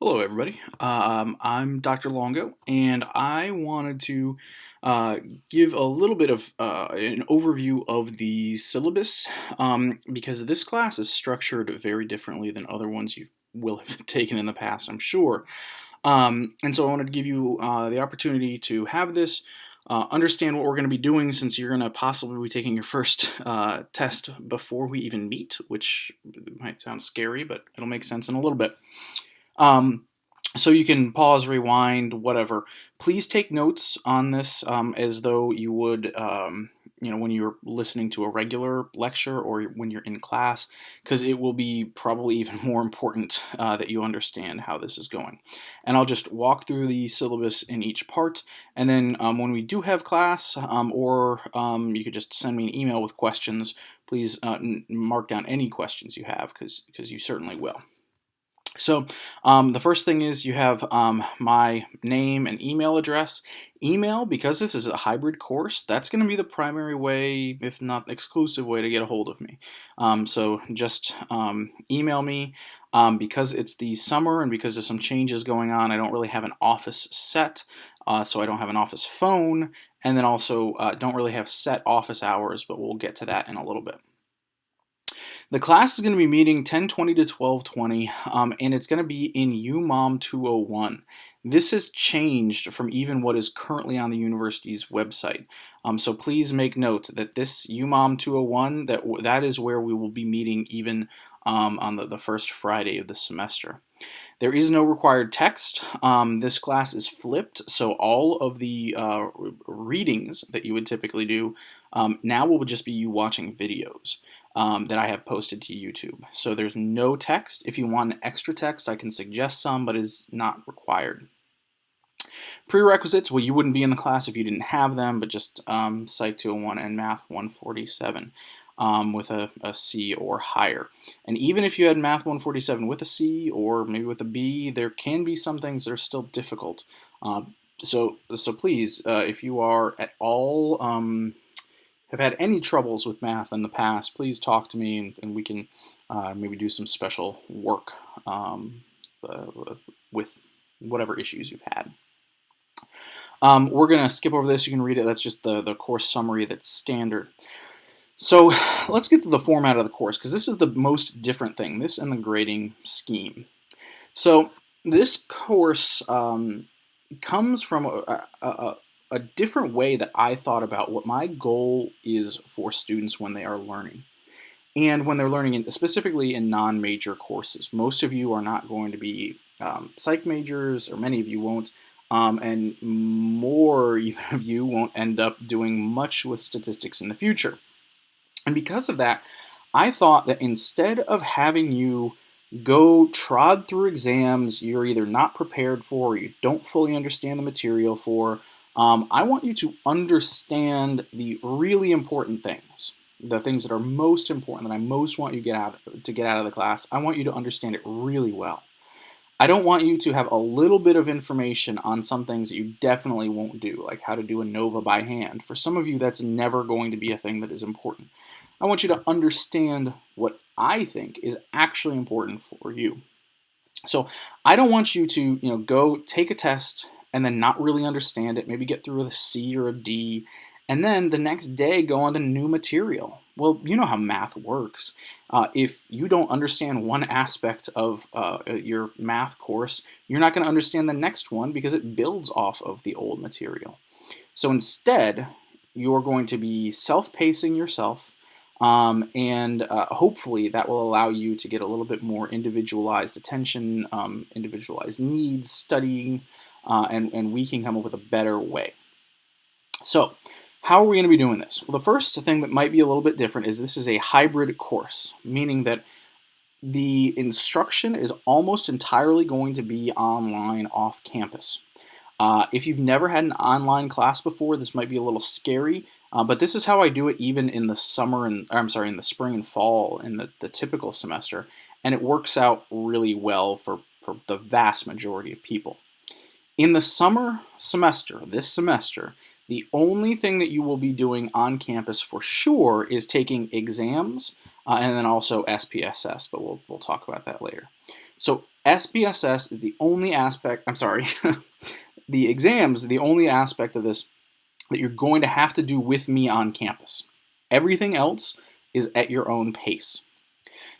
Hello, everybody. I'm Dr. Longo, and I wanted to uh, give a little bit of an overview of the syllabus because this class is structured very differently than other ones you will have taken in the past, I'm sure. And so I wanted to give you the opportunity to have this. Understand what we're going to be doing since you're going to possibly be taking your first test before we even meet, which might sound scary, but it'll make sense in a little bit. Um, so you can pause, rewind, whatever. Please take notes on this as though you would, when you're listening to a regular lecture or when you're in class, because it will be probably even more important that you understand how this is going. And I'll just walk through the syllabus in each part, and then when we do have class, or you could just send me an email with questions. Please mark down any questions you have, because you certainly will. So the first thing is you have my name and email address. Email, because this is a hybrid course, that's going to be the primary way, if not exclusive way, to get a hold of me. So just email me. Because it's the summer and because there's some changes going on, I don't really have an office set. So I don't have an office phone, and then also don't really have set office hours, but we'll get to that in a little bit. The class is going to be meeting 10:20 to 12:20, and it's going to be in UMOM 201. This has changed from even what is currently on the university's website. So please make note that this UMOM 201, that is where we will be meeting even on the first Friday of the semester. There is no required text. This class is flipped, so all of the readings that you would typically do now will just be you watching videos that I have posted to YouTube. So there's no text. If you want an extra text, I can suggest some, but is not required. Prerequisites, well, you wouldn't be in the class if you didn't have them, but just Psych 201 and Math 147 with a C or higher. And even if you had Math 147 with a C or maybe with a B, there can be some things that are still difficult. So please, if you are at all have had any troubles with math in the past, please talk to me and we can maybe do some special work uh, with whatever issues you've had. We're going to skip over this. You can read it. That's just the course summary that's standard. So let's get to the format of the course, because this is the most different thing, this and the grading scheme. So this course comes from a different way that I thought about what my goal is for students when they are learning. And when they're learning, specifically in non-major courses. Most of you are not going to be psych majors, or many of you won't. And more even of you won't end up doing much with statistics in the future. And because of that, I thought that instead of having you go trod through exams you're either not prepared for or you don't fully understand the material for, I want you to understand the really important things, the things that are most important, that I most want you to get out of the class. I want you to understand it really well. I don't want you to have a little bit of information on some things that you definitely won't do, like how to do ANOVA by hand. For some of you, that's never going to be a thing that is important. I want you to understand what I think is actually important for you. So I don't want you to, go take a test and then not really understand it, maybe get through with a C or a D, and then the next day go on to new material. Well, you know how math works. If you don't understand one aspect of your math course, you're not going to understand the next one because it builds off of the old material. So instead, you're going to be self-pacing yourself, and hopefully that will allow you to get a little bit more individualized attention, individualized needs, studying, and we can come up with a better way. So, how are we going to be doing this? Well, the first thing that might be a little bit different is this is a hybrid course, meaning that the instruction is almost entirely going to be online off campus. If you've never had an online class before, this might be a little scary, but this is how I do it even in the in the spring and fall in the typical semester, and it works out really well for the vast majority of people. In the summer semester, this semester, the only thing that you will be doing on campus for sure is taking exams and then also SPSS, but we'll talk about that later. So SPSS is the only aspect, I'm sorry, the exams, the only aspect of this that you're going to have to do with me on campus. Everything else is at your own pace.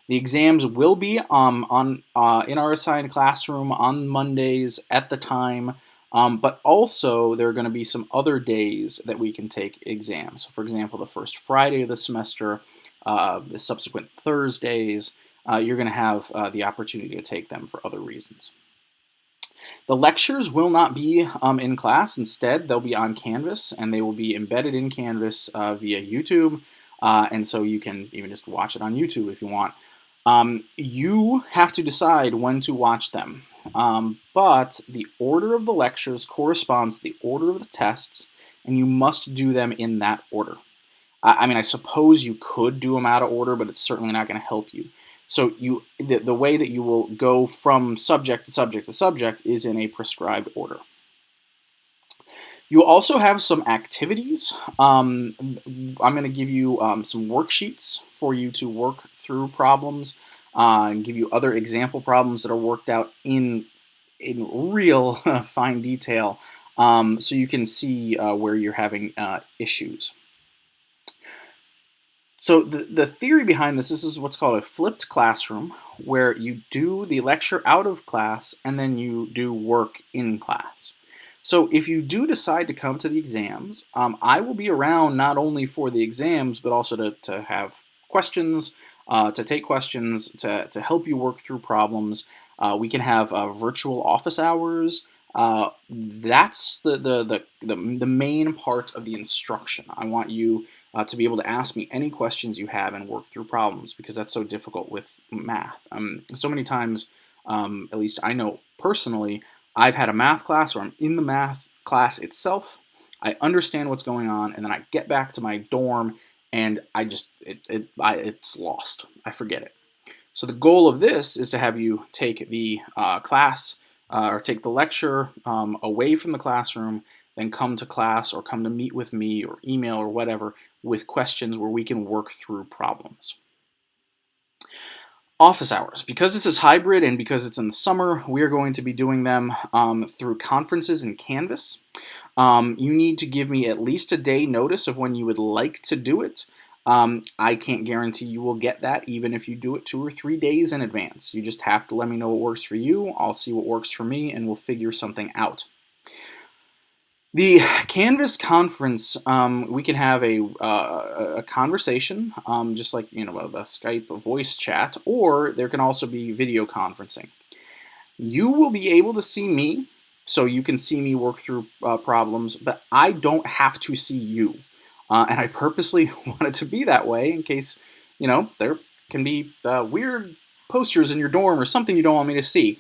The exams will be in our assigned classroom on Mondays at the time, but also there are going to be some other days that we can take exams. So for example, the first Friday of the semester, the subsequent Thursdays, you're going to have the opportunity to take them for other reasons. The lectures will not be in class. Instead, they'll be on Canvas, and they will be embedded in Canvas via YouTube, and so you can even just watch it on YouTube if you want. You have to decide when to watch them, but the order of the lectures corresponds to the order of the tests, and you must do them in that order. I mean, I suppose you could do them out of order, but it's certainly not going to help you. So the way that you will go from subject to subject to subject is in a prescribed order. You also have some activities. I'm going to give you some worksheets for you to work through problems and give you other example problems that are worked out in real fine detail so you can see where you're having issues. So the theory behind this is what's called a flipped classroom, where you do the lecture out of class and then you do work in class. So if you do decide to come to the exams, I will be around not only for the exams, but also to have questions, to take questions, to help you work through problems. We can have virtual office hours. That's the main part of the instruction. I want you to be able to ask me any questions you have and work through problems, because that's so difficult with math. So many times, at least I know personally, I've had a math class, or I'm in the math class itself. I understand what's going on, and then I get back to my dorm, and it's lost. I forget it. So the goal of this is to have you take the class or take the lecture away from the classroom, then come to class or come to meet with me or email or whatever with questions where we can work through problems. Office hours. Because this is hybrid and because it's in the summer, we are going to be doing them through conferences in Canvas. You need to give me at least a day notice of when you would like to do it. I can't guarantee you will get that even if you do it 2 or 3 days in advance. You just have to let me know what works for you. I'll see what works for me, and we'll figure something out. The Canvas conference, we can have a conversation, just like a Skype voice chat, or there can also be video conferencing. You will be able to see me, so you can see me work through problems, but I don't have to see you. And I purposely want it to be that way in case, there can be weird posters in your dorm or something you don't want me to see.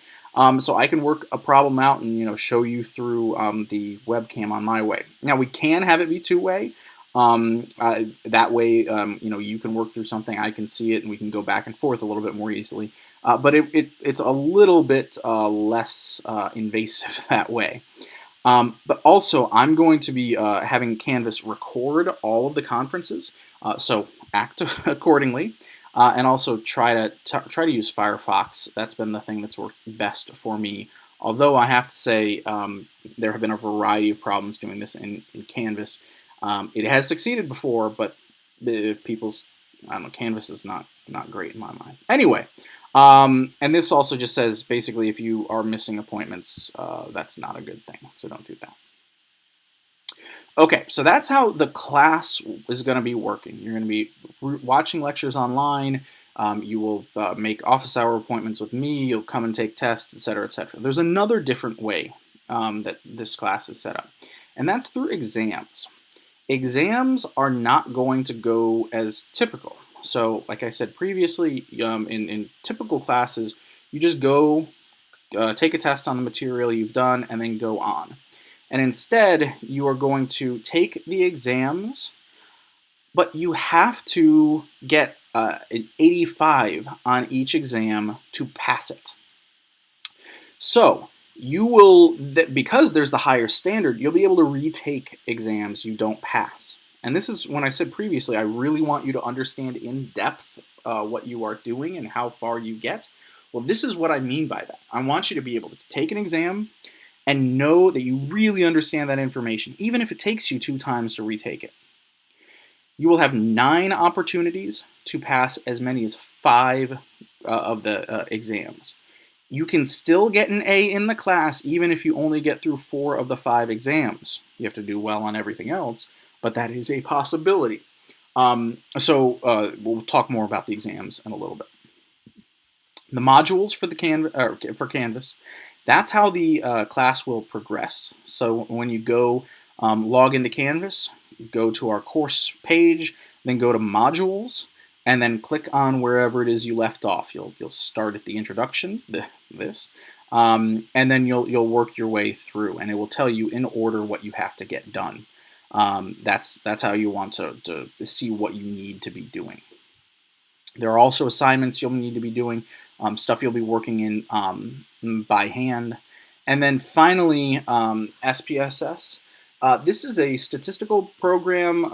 So I can work a problem out and show you through the webcam on my way. Now we can have it be two-way. That way, you can work through something, I can see it, and we can go back and forth a little bit more easily. But it's a little bit less invasive that way. But also, I'm going to be having Canvas record all of the conferences, so act accordingly. And also try to use Firefox. That's been the thing that's worked best for me. Although I have to say there have been a variety of problems doing this in Canvas. It has succeeded before, but Canvas is not great in my mind. Anyway, and this also just says basically if you are missing appointments, that's not a good thing. So don't do that. Okay, so that's how the class is going to be working. You're going to be watching lectures online. You will make office hour appointments with me. You'll come and take tests, etc., etc. There's another different way that this class is set up, and that's through exams. Exams are not going to go as typical. So, like I said previously, in typical classes, you just go take a test on the material you've done and then go on. And instead, you are going to take the exams, but you have to get an 85 on each exam to pass it. So you will, because there's the higher standard, you'll be able to retake exams you don't pass. And this is when I said previously, I really want you to understand in depth what you are doing and how far you get. Well, this is what I mean by that. I want you to be able to take an exam and know that you really understand that information, even if it takes you 2 times to retake it. You will have 9 opportunities to pass as many as 5 of the exams. You can still get an A in the class even if you only get through 4 of the 5 exams. You have to do well on everything else, but that is a possibility. We'll talk more about the exams in a little bit. The modules for the for Canvas, that's how the class will progress. So when you go log into Canvas, go to our course page, then go to modules, and then click on wherever it is you left off. You'll start at the introduction, and then you'll work your way through, and it will tell you in order what you have to get done. That's how you want to see what you need to be doing. There are also assignments you'll need to be doing, stuff you'll be working in by hand. And then finally, SPSS. This is a statistical program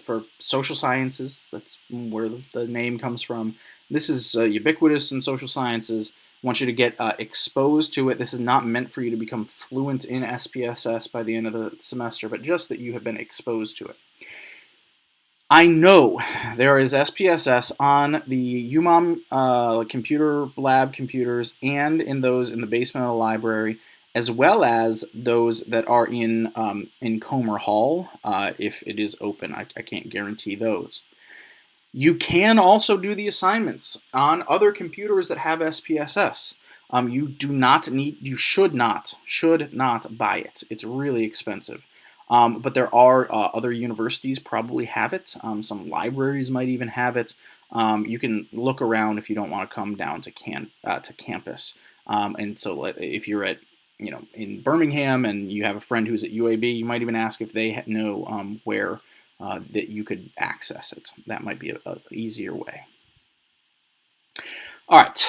for social sciences. That's where the name comes from. This is ubiquitous in social sciences. I want you to get exposed to it. This is not meant for you to become fluent in SPSS by the end of the semester, but just that you have been exposed to it. I know there is SPSS on the UMOM computer lab computers and in those in the basement of the library, as well as those that are in Comer Hall, if it is open. I can't guarantee those. You can also do the assignments on other computers that have SPSS. You should not buy it. It's really expensive. But there are other universities probably have it. Some libraries might even have it. You can look around if you don't want to come down to campus. And so if you're at in Birmingham and you have a friend who's at UAB, you might even ask if they know where that you could access it. That might be a easier way. All right,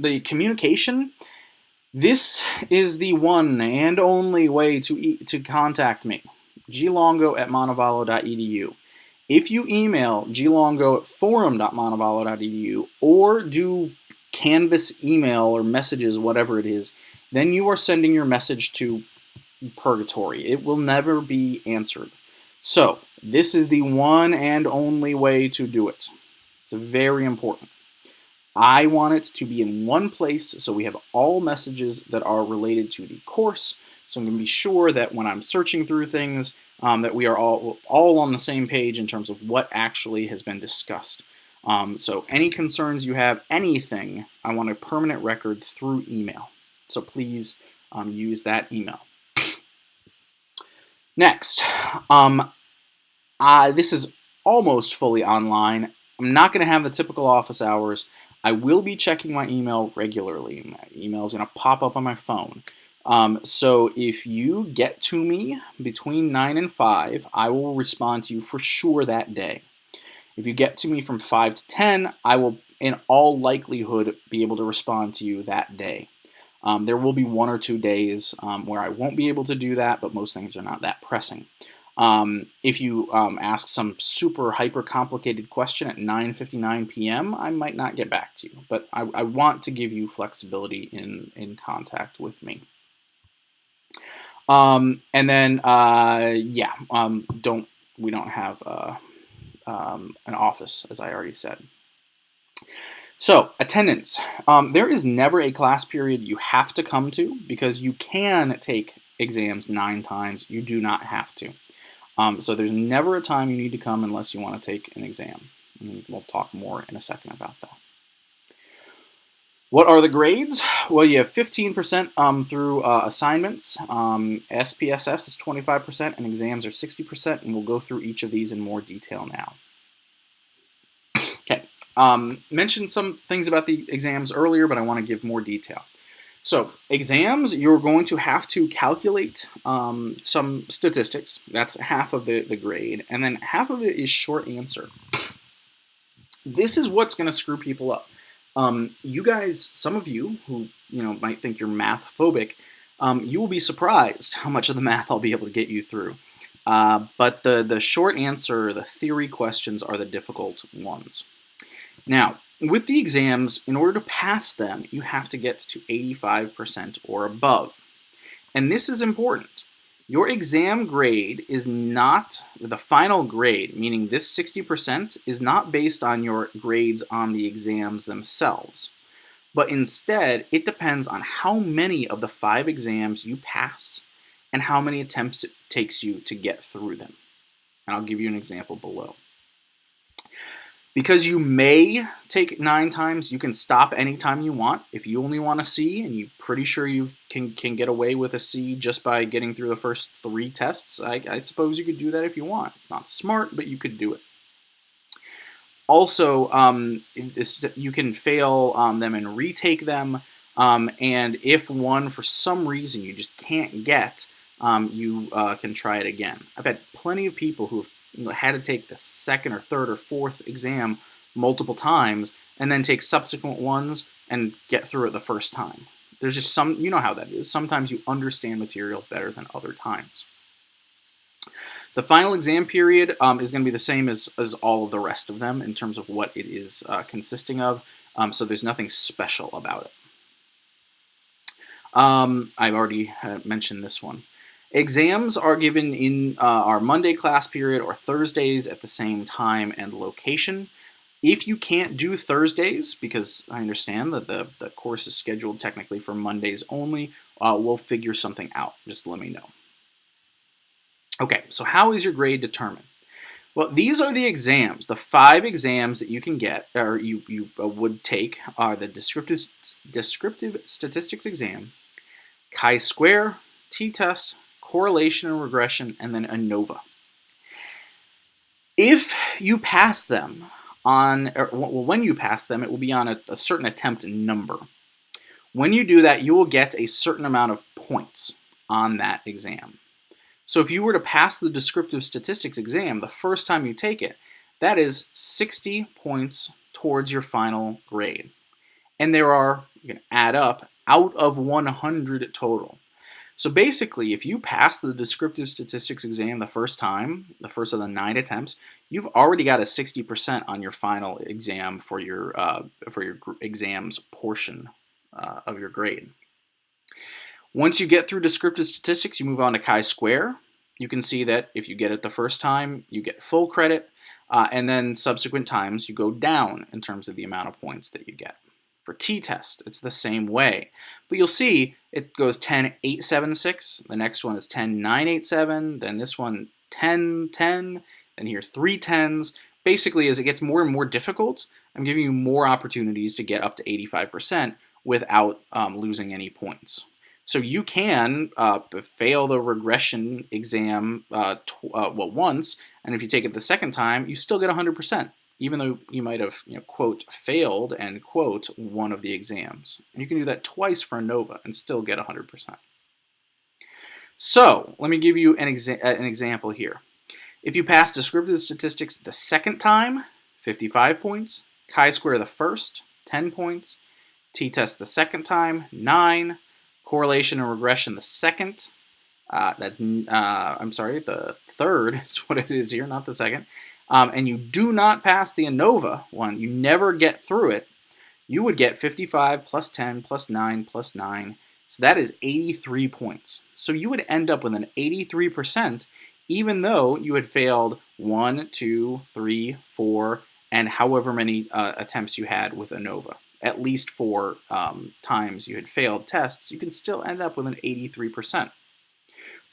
the communication. This is the one and only way to contact me, glongo@montevallo.edu. If you email glongo@forum.montevallo.edu or do Canvas email or messages, whatever it is, then you are sending your message to purgatory. It will never be answered. So this is the one and only way to do it. It's very important. I want it to be in one place so we have all messages that are related to the course. So I'm going to be sure that when I'm searching through things, that we are all on the same page in terms of what actually has been discussed. So any concerns you have, anything, I want a permanent record through email. So please use that email. Next, this is almost fully online. I'm not going to have the typical office hours. I will be checking my email regularly. My email is going to pop up on my phone. So if you get to me between 9 and 5, I will respond to you for sure that day. If you get to me from 5 to 10, I will in all likelihood be able to respond to you that day. There will be 1 or 2 days where I won't be able to do that, but most things are not that pressing. If you ask some super hyper complicated question at 9:59 p.m., I might not get back to you, but I want to give you flexibility in contact with me. And then we don't have an office, as I already said. So attendance. There is never a class period you have to come to because you can take exams 9 times. You do not have to. So there's never a time you need to come unless you want to take an exam. And we'll talk more in a second about that. What are the grades? Well, you have 15% through assignments. SPSS is 25% and exams are 60%, and we'll go through each of these in more detail now. Okay, mentioned some things about the exams earlier, but I want to give more detail. So exams, you're going to have to calculate some statistics. That's half of the grade. And then half of it is short answer. This is what's going to screw people up. You guys, some of you who might think you're math phobic, you will be surprised how much of the math I'll be able to get you through. But the short answer, the theory questions are the difficult ones. Now, with the exams, in order to pass them, you have to get to 85% or above. And this is important. Your exam grade is not the final grade, meaning this 60% is not based on your grades on the exams themselves, but instead it depends on how many of the 5 exams you pass and how many attempts it takes you to get through them. And I'll give you an example below. Because you may take 9 times, you can stop anytime you want. If you only want a C and you're pretty sure you can get away with a C just by getting through the first 3 tests, I suppose you could do that if you want. Not smart, but you could do it. Also, you can fail them and retake them. And if one, for some reason, you just can't get, you can try it again. I've had plenty of people who've had to take the second or third or fourth exam multiple times and then take subsequent ones and get through it the first time. There's just some, you know how that is. Sometimes you understand material better than other times. The final exam period is going to be the same as all of the rest of them in terms of what it is consisting of. So there's nothing special about it. I've already mentioned this one. Exams are given in our Monday class period or Thursdays at the same time and location. If you can't do Thursdays, because I understand that the course is scheduled technically for Mondays only, we'll figure something out. Just let me know. Okay, so how is your grade determined? Well, these are the exams. The 5 exams that you can get, or you would take, are the descriptive statistics exam, chi-square, t-test, correlation and regression, and then ANOVA. If you pass them when you pass them, it will be on a certain attempt number. When you do that, you will get a certain amount of points on that exam. So if you were to pass the descriptive statistics exam the first time you take it, that is 60 points towards your final grade. And there are, you can add up, out of 100 total. So basically, if you pass the descriptive statistics exam the first time, the first of the 9 attempts, you've already got a 60% on your final exam for your exams portion of your grade. Once you get through descriptive statistics, you move on to chi-square. You can see that if you get it the first time, you get full credit, and then subsequent times you go down in terms of the amount of points that you get. For t-test, it's the same way. But you'll see it goes 10-8-7-6, the next one is 10-9-8-7, then this one 10-10, and here 3 10s. Basically, as it gets more and more difficult, I'm giving you more opportunities to get up to 85% without losing any points. So you can fail the regression exam once, and if you take it the second time, you still get 100%. Even though you might have, quote, failed, end quote, one of the exams. And you can do that twice for ANOVA and still get 100%. So, let me give you an example here. If you pass descriptive statistics the second time, 55 points. Chi-square the first, 10 points. T-test the second time, 9. Correlation and regression the second. The third is what it is here, not the second. And you do not pass the ANOVA one, you never get through it, you would get 55 plus 10 plus 9 plus 9. So that is 83 points. So you would end up with an 83%, even though you had failed 1, 2, 3, 4, and however many attempts you had with ANOVA. At least 4 times you had failed tests, you can still end up with an 83%.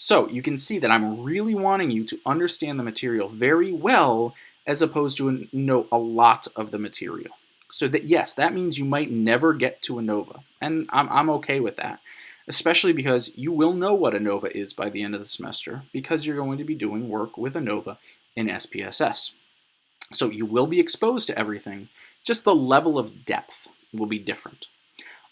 So you can see that I'm really wanting you to understand the material very well as opposed to know a lot of the material. So that, yes, that means you might never get to ANOVA, and I'm okay with that, especially because you will know what ANOVA is by the end of the semester because you're going to be doing work with ANOVA in SPSS. So you will be exposed to everything, just the level of depth will be different.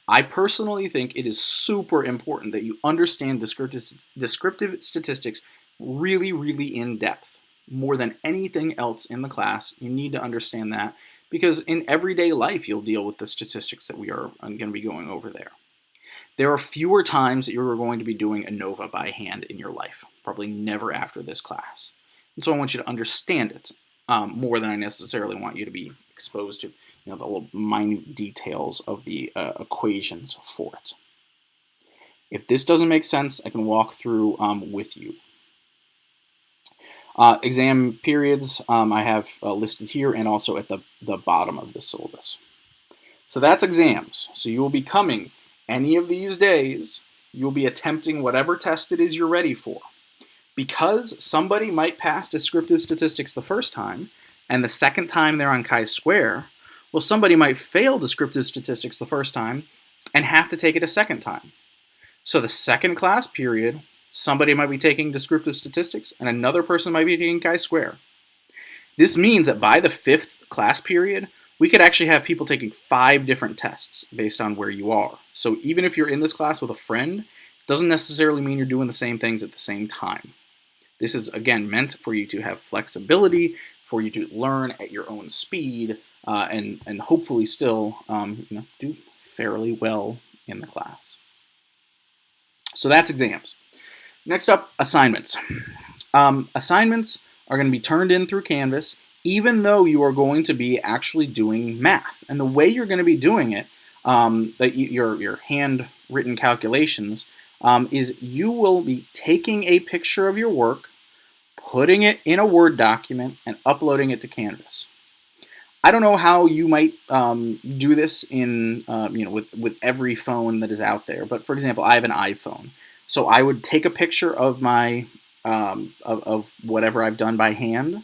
I personally think it is super important that you understand descriptive statistics really, really in depth. More than anything else in the class, you need to understand that because in everyday life you'll deal with the statistics that we are going to be going over there. There are fewer times that you're going to be doing ANOVA by hand in your life, probably never after this class. And so I want you to understand it more than I necessarily want you to be exposed to the little minute details of the equations for it. If this doesn't make sense, I can walk through with you. Exam periods I have listed here and also at the bottom of the syllabus. So that's exams. So you will be coming any of these days, you'll be attempting whatever test it is you're ready for. Because somebody might pass descriptive statistics the first time, and the second time they're on chi-square, well, somebody might fail descriptive statistics the first time and have to take it a second time. So the second class period, somebody might be taking descriptive statistics and another person might be taking chi-square. This means that by the fifth class period, we could actually have people taking 5 different tests based on where you are. So even if you're in this class with a friend, it doesn't necessarily mean you're doing the same things at the same time. This is, again, meant for you to have flexibility, for you to learn at your own speed, and hopefully still do fairly well in the class. So that's exams. Next up, assignments. Assignments are going to be turned in through Canvas, even though you are going to be actually doing math. And the way you're going to be doing it, your handwritten calculations, is you will be taking a picture of your work, putting it in a Word document, and uploading it to Canvas. I don't know how you might do this in with every phone that is out there, but for example, I have an iPhone, so I would take a picture of my of whatever I've done by hand.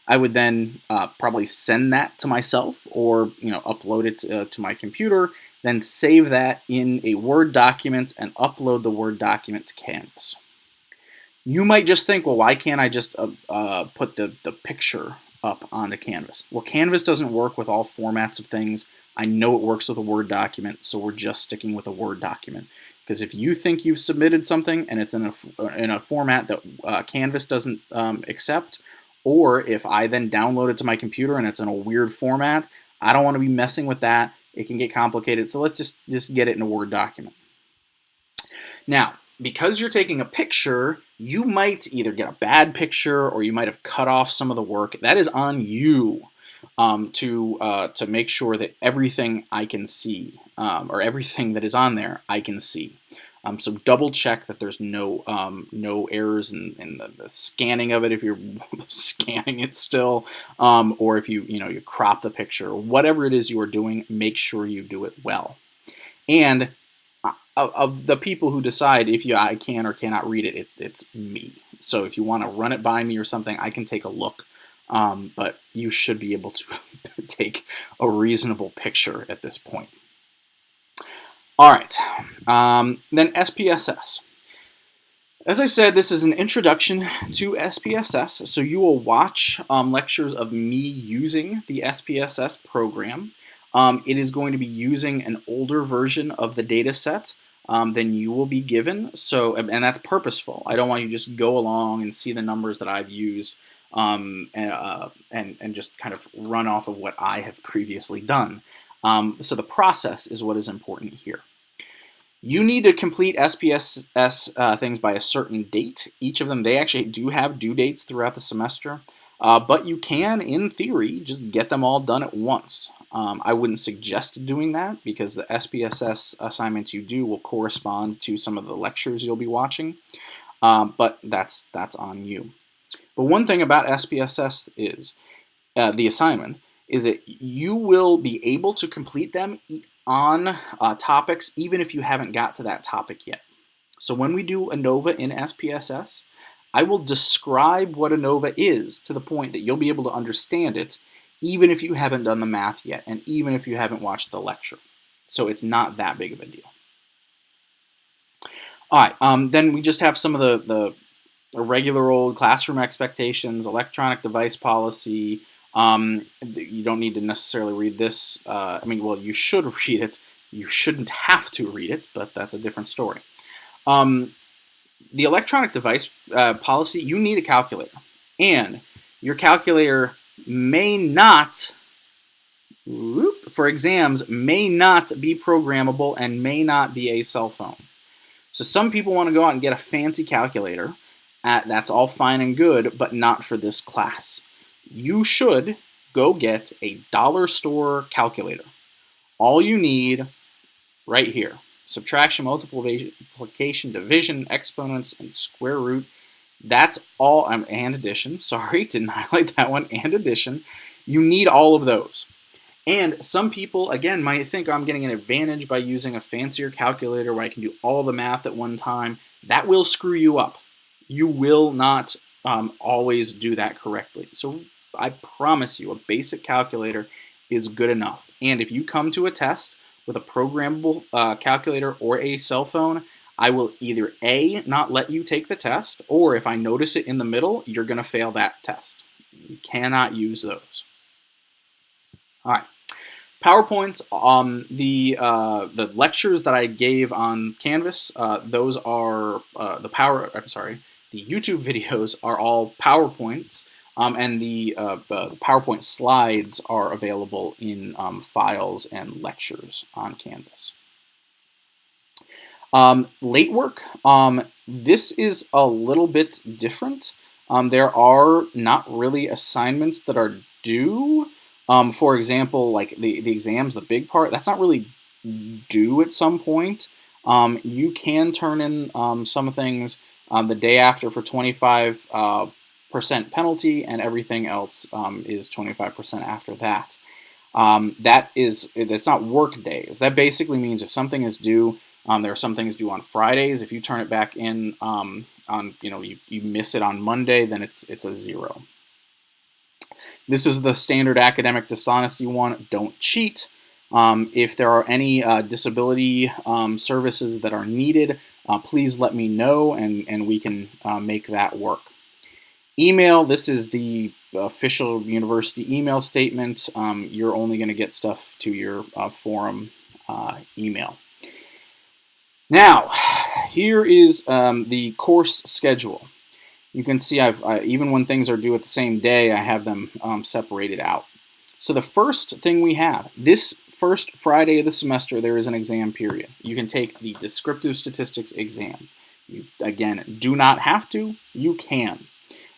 I would then probably send that to myself, or upload it to my computer, then save that in a Word document and upload the Word document to Canvas. You might just think, well, why can't I just put the picture up onto Canvas? Well, Canvas doesn't work with all formats of things. I know it works with a Word document, so we're just sticking with a Word document. Because if you think you've submitted something and it's in a format that Canvas doesn't accept, or if I then download it to my computer and it's in a weird format, I don't want to be messing with that. It can get complicated, so let's just get it in a Word document. Now, because you're taking a picture, you might either get a bad picture or you might have cut off some of the work. That is on you to make sure that everything I can see, or everything that is on there, I can see. So double check that there's no errors in the scanning of it if you're scanning it still, or if you crop the picture. Whatever it is you are doing, make sure you do it well. And of the people who decide if I can or cannot read it, it's me. So if you want to run it by me or something, I can take a look. But you should be able to take a reasonable picture at this point. All right, then SPSS. As I said, this is an introduction to SPSS, so you will watch lectures of me using the SPSS program. It is going to be using an older version of the data set than you will be given, and that's purposeful. I don't want you to just go along and see the numbers that I've used and just kind of run off of what I have previously done. So the process is what is important here. You need to complete SPSS things by a certain date. Each of them, they actually do have due dates throughout the semester, but you can, in theory, just get them all done at once. I wouldn't suggest doing that because the SPSS assignments you do will correspond to some of the lectures you'll be watching, but that's on you. But one thing about SPSS is the assignment is that you will be able to complete them on topics even if you haven't got to that topic yet. So when we do ANOVA in SPSS, I will describe what ANOVA is to the point that you'll be able to understand it even if you haven't done the math yet and even if you haven't watched the lecture. So it's not that big of a deal. All right, then we just have some of the regular old classroom expectations, electronic device policy. You don't need to necessarily read this. Well, you should read it. You shouldn't have to read it, but that's a different story. The electronic device policy, you need a calculator. And your calculator may not, for exams, may not be programmable and may not be a cell phone. So some people want to go out and get a fancy calculator. That's all fine and good, but not for this class. You should go get a dollar store calculator. All you need right here: subtraction, multiplication, division, exponents, and square root. That's all, and addition. Sorry, didn't highlight that one, and addition. You need all of those. And some people, again, might think I'm getting an advantage by using a fancier calculator where I can do all the math at one time. That will screw you up. You will not always do that correctly. So I promise you, a basic calculator is good enough. And if you come to a test with a programmable calculator or a cell phone, I will either A, not let you take the test, or if I notice it in the middle, you're going to fail that test. You cannot use those. All right. PowerPoints, the lectures that I gave on Canvas, those are the YouTube videos are all PowerPoints, and the PowerPoint slides are available in files and lectures on Canvas. Late work, this is a little bit different. There are not really assignments that are due. For example, like the exams, the big part, that's not really due at some point. You can turn in some things the day after for 25% penalty, and everything else is 25% after that. That's not work days. That basically means if something is due, there are some things due on Fridays. If you turn it back in you miss it on Monday, then it's a 0. This is the standard academic dishonesty one. Don't cheat. If there are any disability services that are needed, please let me know, and we can make that work. Email, this is the official university email statement. You're only going to get stuff to your forum email. Now, here is the course schedule. You can see even when things are due at the same day, I have them separated out. So the first thing we have, this first Friday of the semester, there is an exam period. You can take the descriptive statistics exam. You, again, do not have to. You can.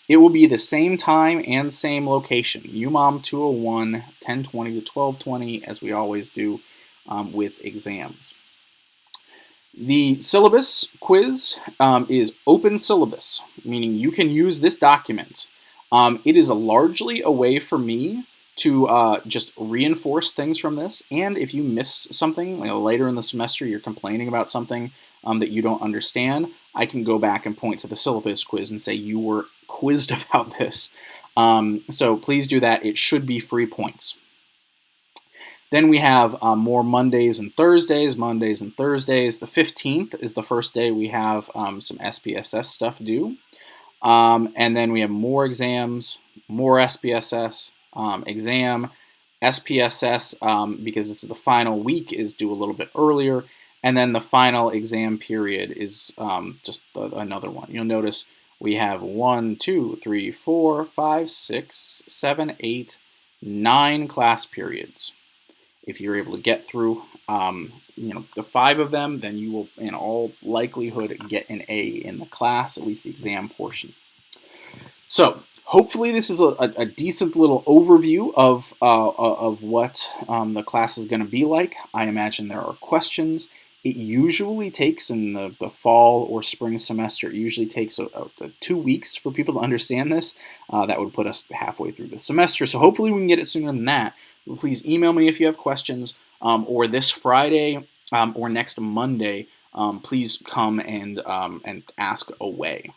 It will be the same time and same location. UMOM 201, 1020 to 1220, as we always do with exams. The syllabus quiz is open syllabus, meaning you can use this document. It is largely a way for me to just reinforce things from this, and if you miss something later in the semester, you're complaining about something that you don't understand, I can go back and point to the syllabus quiz and say you were quizzed about this. So please do that. It should be free points. Then we have more Mondays and Thursdays. The 15th is the first day we have some SPSS stuff due. And then we have more exams, more SPSS, exam, SPSS, because this is the final week, is due a little bit earlier. And then the final exam period is just another one. You'll notice we have 1, 2, 3, 4, 5, 6, 7, 8, 9 class periods. If you're able to get through the 5 of them, then you will, in all likelihood, get an A in the class, at least the exam portion. So hopefully this is a decent little overview of what the class is going to be like. I imagine there are questions. It usually takes, in the fall or spring semester, it usually takes 2 weeks for people to understand this. That would put us halfway through the semester, so hopefully we can get it sooner than that. Please email me if you have questions, or this Friday or next Monday, please come and ask away.